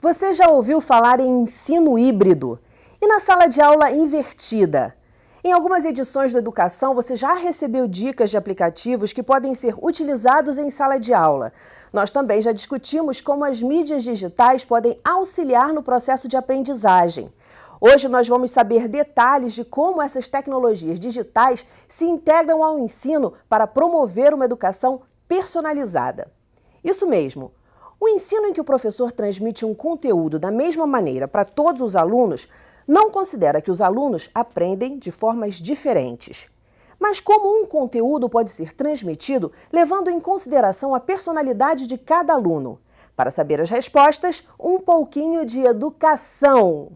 Você já ouviu falar em ensino híbrido? E na sala de aula invertida? Em algumas edições da Educação, você já recebeu dicas de aplicativos que podem ser utilizados em sala de aula. Nós também já discutimos como as mídias digitais podem auxiliar no processo de aprendizagem. Hoje nós vamos saber detalhes de como essas tecnologias digitais se integram ao ensino para promover uma educação personalizada. Isso mesmo. O ensino em que o professor transmite um conteúdo da mesma maneira para todos os alunos não considera que os alunos aprendem de formas diferentes. Mas como um conteúdo pode ser transmitido levando em consideração a personalidade de cada aluno? Para saber as respostas, um pouquinho de educação.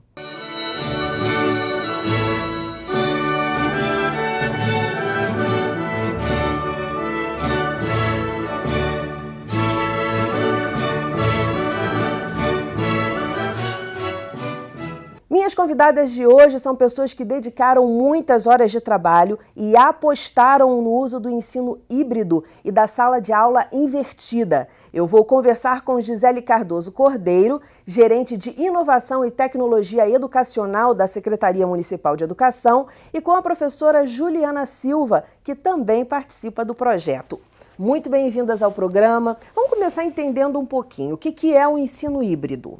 Minhas convidadas de hoje são pessoas que dedicaram muitas horas de trabalho e apostaram no uso do ensino híbrido e da sala de aula invertida. Eu vou conversar com Gisele Cardoso Cordeiro, gerente de Inovação e Tecnologia Educacional da Secretaria Municipal de Educação, e com a professora Juliana Silva, que também participa do projeto. Muito bem-vindas ao programa. Vamos começar entendendo um pouquinho o que é o ensino híbrido.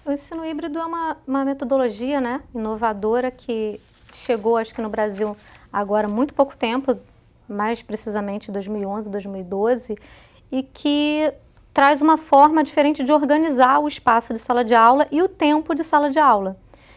O ensino híbrido é uma metodologia, né, inovadora que chegou, acho que no Brasil agora há muito pouco tempo, mais precisamente 2011, 2012, e que traz uma forma diferente de organizar o espaço de sala de aula e o tempo de sala de aula.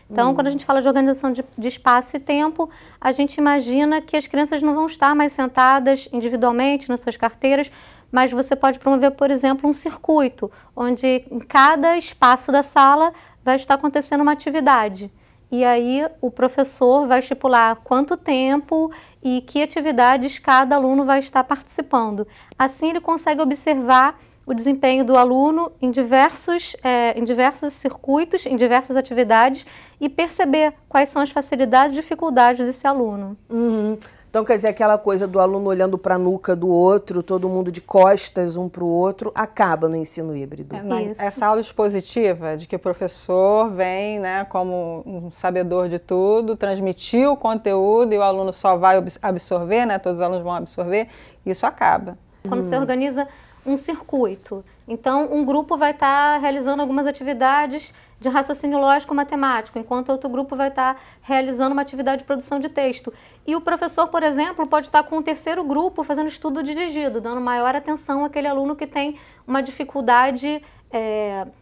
Então, quando a gente fala de organização de espaço e tempo, a gente imagina que as crianças não vão estar mais sentadas individualmente nas suas carteiras, mas você pode promover, por exemplo, um circuito, onde em cada espaço da sala vai estar acontecendo uma atividade. E aí o professor vai estipular quanto tempo e que atividades cada aluno vai estar participando. Assim ele consegue observar o desempenho do aluno em diversos circuitos, em diversas atividades e perceber quais são as facilidades e dificuldades desse aluno. Então, quer dizer, aquela coisa do aluno olhando para a nuca do outro, todo mundo de costas um para o outro, acaba no ensino híbrido. Essa aula expositiva, de que o professor vem, né, como um sabedor de tudo, transmitir o conteúdo e o aluno só vai absorver, né, todos os alunos vão absorver, isso acaba. Quando você organiza um circuito, então um grupo vai estar realizando algumas atividades de raciocínio lógico-matemático, enquanto outro grupo vai estar realizando uma atividade de produção de texto. E o professor, por exemplo, pode estar com um terceiro grupo fazendo estudo dirigido, dando maior atenção àquele aluno que tem uma dificuldade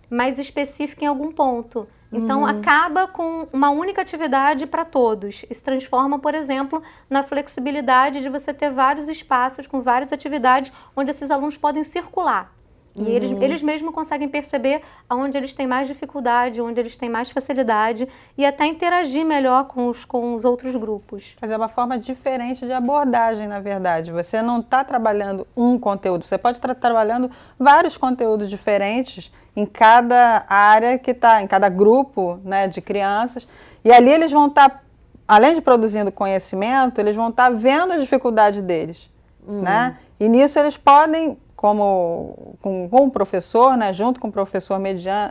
mais específica em algum ponto. Então, acaba com uma única atividade para todos. Isso transforma, por exemplo, na flexibilidade de você ter vários espaços com várias atividades onde esses alunos podem circular. E eles mesmos conseguem perceber onde eles têm mais dificuldade, onde eles têm mais facilidade e até interagir melhor com os outros grupos. Mas é uma forma diferente de abordagem, na verdade. Você não está trabalhando um conteúdo, você pode estar trabalhando vários conteúdos diferentes em cada área que está, em cada grupo, né, de crianças. E ali eles vão estar, além de produzindo conhecimento, eles vão estar vendo as dificuldades deles. Né? E nisso eles podem, com o professor, né, junto com o professor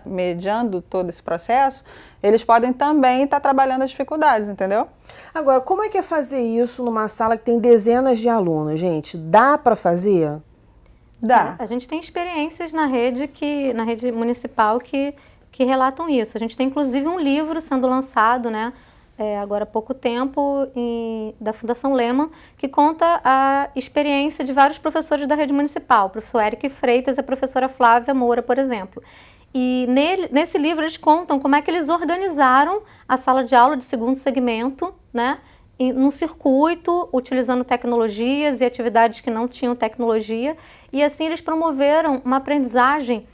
mediando todo esse processo, eles podem também estar trabalhando as dificuldades, entendeu? Agora, como é que é fazer isso numa sala que tem dezenas de alunos, gente? Dá para fazer? Dá. A gente tem experiências na rede municipal que relatam isso. A gente tem inclusive um livro sendo lançado, né, agora há pouco tempo, da Fundação Lehman, que conta a experiência de vários professores da rede municipal, o professor Eric Freitas e a professora Flávia Moura, por exemplo. E nesse livro eles contam como é que eles organizaram a sala de aula de segundo segmento, né, num circuito, utilizando tecnologias e atividades que não tinham tecnologia, e assim eles promoveram uma aprendizagem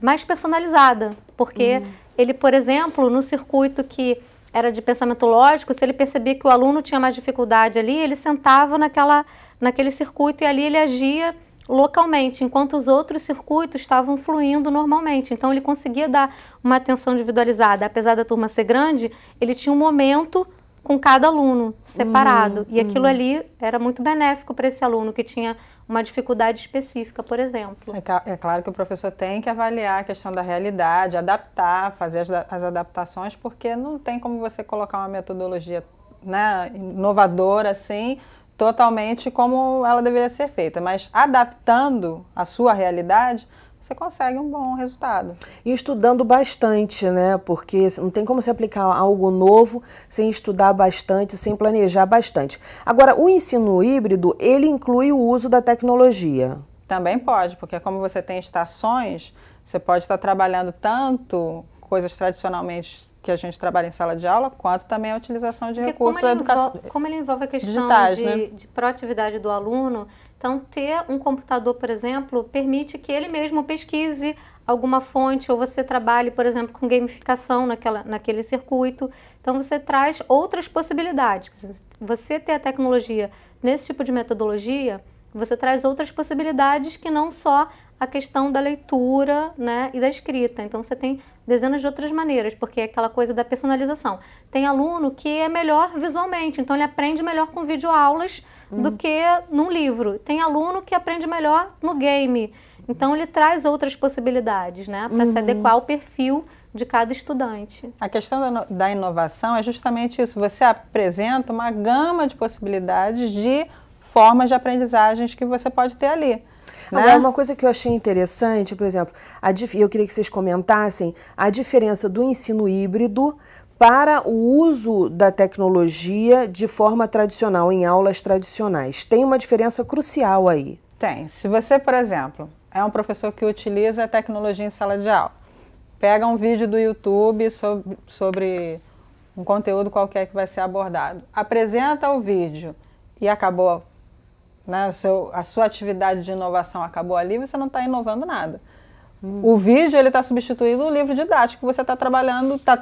mais personalizada, porque ele, por exemplo, no circuito que era de pensamento lógico, se ele percebia que o aluno tinha mais dificuldade ali, ele sentava naquele circuito e ali ele agia localmente, enquanto os outros circuitos estavam fluindo normalmente. Então ele conseguia dar uma atenção individualizada. Apesar da turma ser grande, ele tinha um momento com cada aluno separado. E aquilo ali era muito benéfico para esse aluno que tinha uma dificuldade específica, por exemplo. É claro que o professor tem que avaliar a questão da realidade, adaptar, fazer as adaptações, porque não tem como você colocar uma metodologia, né, inovadora assim, totalmente como ela deveria ser feita. Mas adaptando a sua realidade, você consegue um bom resultado. E estudando bastante, né? Porque não tem como se aplicar algo novo sem estudar bastante, sem planejar bastante. Agora, o ensino híbrido, ele inclui o uso da tecnologia? Também pode, porque como você tem estações, você pode estar trabalhando tanto coisas tradicionalmente que a gente trabalha em sala de aula, quanto também a utilização de recursos educacionais. Como ele envolve a questão digitais, de proatividade do aluno, então ter um computador, por exemplo, permite que ele mesmo pesquise alguma fonte, ou você trabalhe, por exemplo, com gamificação naquele circuito. Então você traz outras possibilidades. Você ter a tecnologia nesse tipo de metodologia, você traz outras possibilidades que não só a questão da leitura, né, e da escrita. Então você tem dezenas de outras maneiras, porque é aquela coisa da personalização. Tem aluno que é melhor visualmente, então ele aprende melhor com videoaulas do que num livro. Tem aluno que aprende melhor no game. Então ele traz outras possibilidades, né, para se adequar ao perfil de cada estudante. A questão da inovação é justamente isso. Você apresenta uma gama de possibilidades de formas de aprendizagens que você pode ter ali. Agora, uma coisa que eu achei interessante, por exemplo, eu queria que vocês comentassem a diferença do ensino híbrido para o uso da tecnologia de forma tradicional, em aulas tradicionais. Tem uma diferença crucial aí. Tem. Se você, por exemplo, é um professor que utiliza a tecnologia em sala de aula, pega um vídeo do YouTube sobre um conteúdo qualquer que vai ser abordado, apresenta o vídeo e acabou, né, a sua atividade de inovação acabou ali, você não está inovando nada. O vídeo está substituindo o livro didático que você está trabalhando, está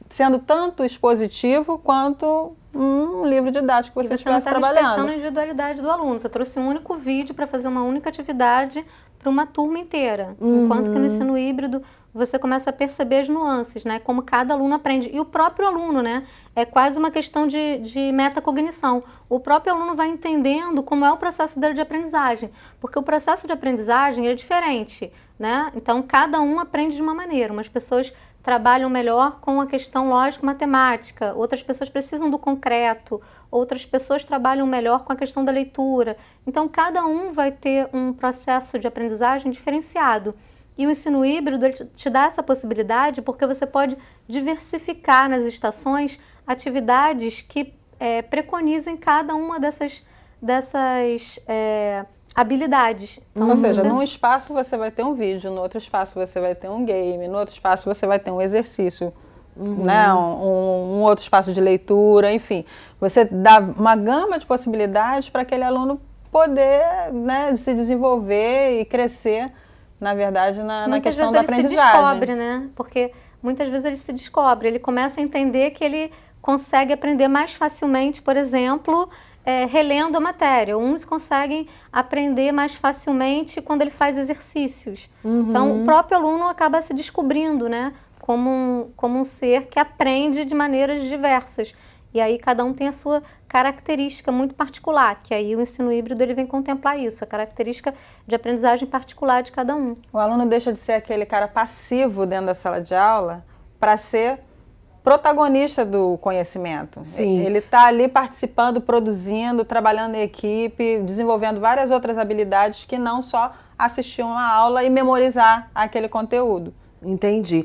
sendo tanto expositivo quanto um livro didático que você estivesse trabalhando. Você não está respeitando a individualidade do aluno. Você trouxe um único vídeo para fazer uma única atividade para uma turma inteira. Enquanto que no ensino híbrido você começa a perceber as nuances, né? Como cada aluno aprende. E o próprio aluno, né? É quase uma questão de metacognição. O próprio aluno vai entendendo como é o processo dele de aprendizagem. Porque o processo de aprendizagem é diferente, né? Então, cada um aprende de uma maneira. Umas pessoas trabalham melhor com a questão lógico-matemática, outras pessoas precisam do concreto, outras pessoas trabalham melhor com a questão da leitura. Então, cada um vai ter um processo de aprendizagem diferenciado. E o ensino híbrido ele te dá essa possibilidade porque você pode diversificar nas estações atividades que preconizem cada uma dessas habilidades. Então, ou seja, num espaço você vai ter um vídeo, no outro espaço você vai ter um game, no outro espaço você vai ter um exercício, né? um outro espaço de leitura, enfim. Você dá uma gama de possibilidades para aquele aluno poder, né, se desenvolver e crescer, na verdade, na questão da aprendizagem. Muitas vezes ele se descobre, né? Porque muitas vezes ele se descobre, ele começa a entender que ele consegue aprender mais facilmente, por exemplo, relendo a matéria. Uns conseguem aprender mais facilmente quando ele faz exercícios. Então, o próprio aluno acaba se descobrindo, né? Como um ser que aprende de maneiras diversas. E aí cada um tem a sua característica muito particular, que aí o ensino híbrido ele vem contemplar isso, a característica de aprendizagem particular de cada um. O aluno deixa de ser aquele cara passivo dentro da sala de aula para ser protagonista do conhecimento. Sim. Ele está ali participando, produzindo, trabalhando em equipe, desenvolvendo várias outras habilidades que não só assistir uma aula e memorizar aquele conteúdo. Entendi.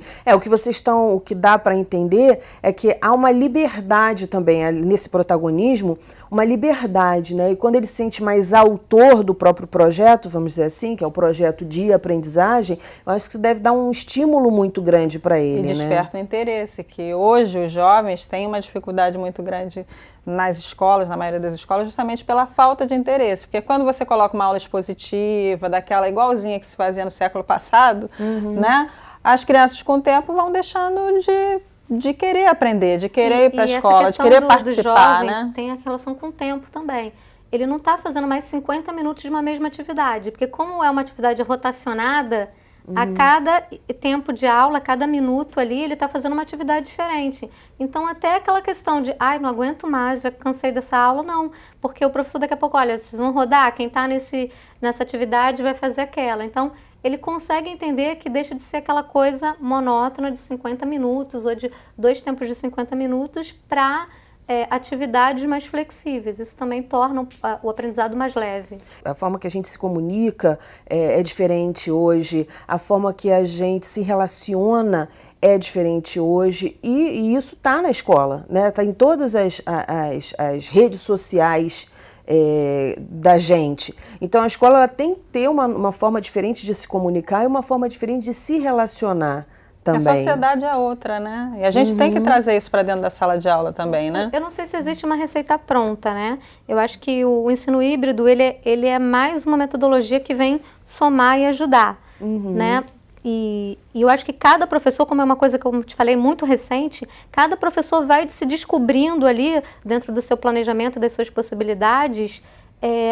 O que dá para entender é que há uma liberdade também nesse protagonismo, uma liberdade, né? E quando ele se sente mais autor do próprio projeto, vamos dizer assim, que é o projeto de aprendizagem, eu acho que isso deve dar um estímulo muito grande para ele, e desperta o interesse, que hoje os jovens têm uma dificuldade muito grande nas escolas, na maioria das escolas, justamente pela falta de interesse. Porque quando você coloca uma aula expositiva, daquela igualzinha que se fazia no século passado, né? As crianças, com o tempo, vão deixando de querer aprender, de querer ir para a escola, de querer participar, né? Tem a relação com o tempo também. Ele não está fazendo mais 50 minutos de uma mesma atividade, porque como é uma atividade rotacionada, A cada tempo de aula, a cada minuto ali, ele está fazendo uma atividade diferente. Então, até aquela questão de, ai, não aguento mais, já cansei dessa aula, não. Porque o professor daqui a pouco, olha, vocês vão rodar, quem está nessa atividade vai fazer aquela. Então, ele consegue entender que deixa de ser aquela coisa monótona de 50 minutos ou de 2 tempos de 50 minutos para atividades mais flexíveis. Isso também torna o aprendizado mais leve. A forma que a gente se comunica é diferente hoje, a forma que a gente se relaciona é diferente hoje e isso está na escola, né? Está em todas as redes sociais da gente. Então a escola ela tem que ter uma forma diferente de se comunicar e uma forma diferente de se relacionar também. A sociedade é outra, né? E a gente tem que trazer isso para dentro da sala de aula também, né? Eu não sei se existe uma receita pronta, né? Eu acho que o ensino híbrido, ele é mais uma metodologia que vem somar e ajudar, né? E eu acho que cada professor, como é uma coisa que eu te falei muito recente, cada professor vai se descobrindo ali, dentro do seu planejamento, das suas possibilidades,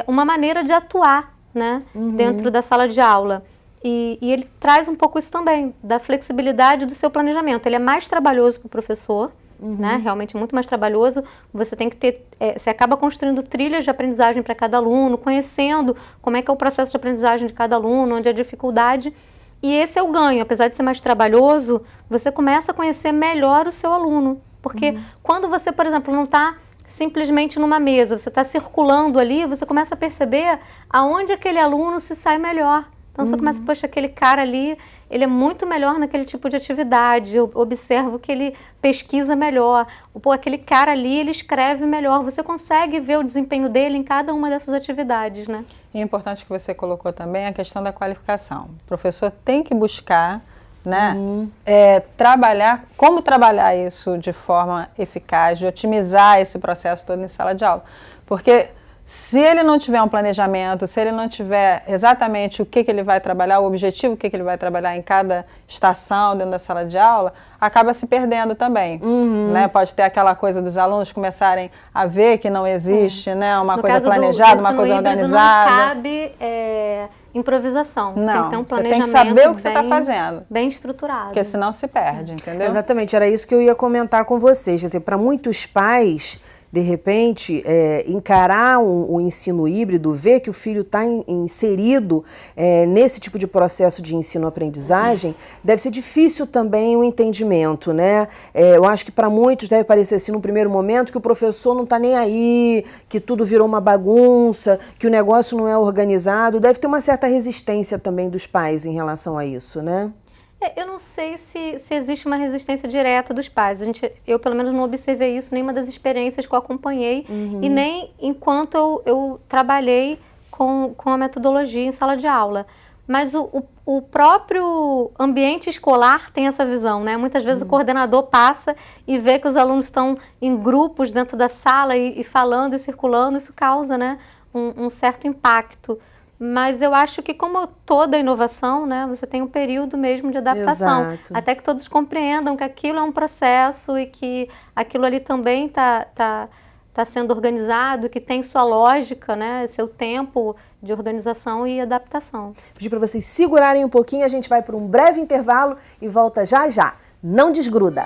uma maneira de atuar, né? Dentro da sala de aula. E ele traz um pouco isso também, da flexibilidade do seu planejamento. Ele é mais trabalhoso para o professor, né? Realmente muito mais trabalhoso. Você tem que ter, você acaba construindo trilhas de aprendizagem para cada aluno, conhecendo como é que é o processo de aprendizagem de cada aluno, onde a dificuldade. E esse é o ganho, apesar de ser mais trabalhoso, você começa a conhecer melhor o seu aluno. Porque quando você, por exemplo, não está simplesmente numa mesa, você está circulando ali, você começa a perceber aonde aquele aluno se sai melhor. Então você começa, poxa, aquele cara ali, ele é muito melhor naquele tipo de atividade, eu observo que ele pesquisa melhor, pô, aquele cara ali, ele escreve melhor, você consegue ver o desempenho dele em cada uma dessas atividades, né? E é importante que você colocou também a questão da qualificação. O professor tem que buscar, né, como trabalhar isso de forma eficaz, de otimizar esse processo todo em sala de aula. Porque se ele não tiver um planejamento, se ele não tiver exatamente o que ele vai trabalhar, o objetivo que ele vai trabalhar em cada estação dentro da sala de aula, acaba se perdendo também. Né? Pode ter aquela coisa dos alunos começarem a ver que não existe, né, uma coisa planejada, uma coisa organizada. Não cabe improvisação. Você tem que ter um planejamento, você tem que saber o que você está fazendo. Bem estruturado. Porque senão se perde, entendeu? Exatamente, era isso que eu ia comentar com vocês. Para muitos pais, de repente, encarar o ensino híbrido, ver que o filho está inserido nesse tipo de processo de ensino-aprendizagem, deve ser difícil também o entendimento, né? Eu acho que para muitos deve parecer assim, no primeiro momento, que o professor não está nem aí, que tudo virou uma bagunça, que o negócio não é organizado. Deve ter uma certa resistência também dos pais em relação a isso, né? Eu não sei se existe uma resistência direta dos pais. Eu, pelo menos, não observei isso em nenhuma das experiências que eu acompanhei e nem enquanto eu trabalhei com a metodologia em sala de aula. Mas o próprio ambiente escolar tem essa visão, né? Muitas vezes o coordenador passa e vê que os alunos estão em grupos dentro da sala e falando e circulando. Isso causa, né, um certo impacto. Mas eu acho que, como toda inovação, né, você tem um período mesmo de adaptação. Exato. Até que todos compreendam que aquilo é um processo e que aquilo ali também tá sendo organizado, que tem sua lógica, né, seu tempo de organização e adaptação. Pedir para vocês segurarem um pouquinho, a gente vai para um breve intervalo e volta já já. Não desgruda!